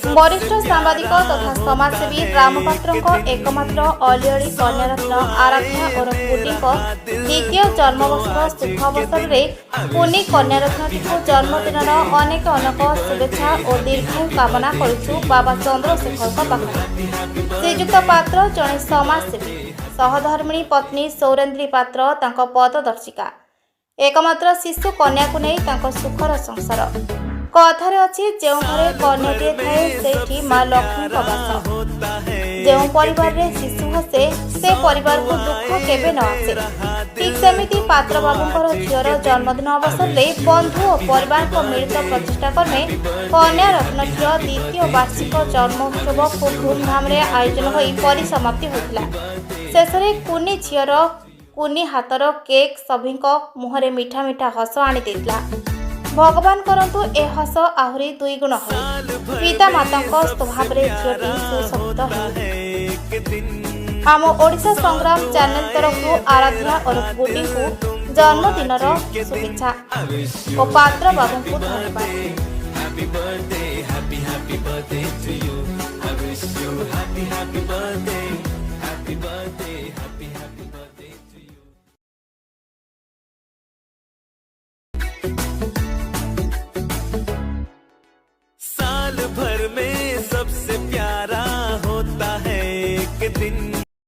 वरिष्ठ सांबादिक तथा समाजसेवी रामपात्र एकमात्र अलिअली कन्यारत्न आराध्या और पुनी द्वितीय जन्मवर्षर शुभ अवसर में पुनी कन्यारत्न जन्मदिन अनेक अनेक शुभेच्छा और दीर्घायु कामना करुछु बाबा चंद्रशेखर पाखरे। श्रीजुक्त पात्र जड़े समाजसेवी सहधर्मिणी पत्नी सौरेन्द्री पात्र तांको पददर्शिका एकमात्र शिशु कन्या को नहीं सुखर संसार कथार अच्छी जो घरे कन्याटे थाए से माँ लक्ष्मी बास जो परिवार रे शिशु हसे से परिवार को दुख केबे न आसे। ठीक सेमिति पात्र बाबूंकर झीर जन्मदिन अवसर में बंधु और परिवार को मिलित प्रचेषा क्रमे कन्या रत्न झीर द्वितीय वार्षिक जन्मोत्सव खूब धूमधाम आयोजन हो परिसमाप्ति होता। शेष में कुनी झीर कुनी हाथर केक सभी मुहरे मीठा मीठा हस आनी देला। भगवान करंतु ए हस आहुरी दुई गुण हो पिता माता स्वभाव झीटी सुशब्द आम ओडिशा संग्राम चैनल तरफ आराध्या और बुटी को जन्मदिन शुभेच्छा और पात्र बाबू को धन्यवाद। साल भर में सबसे प्यारा होता है एक दिन।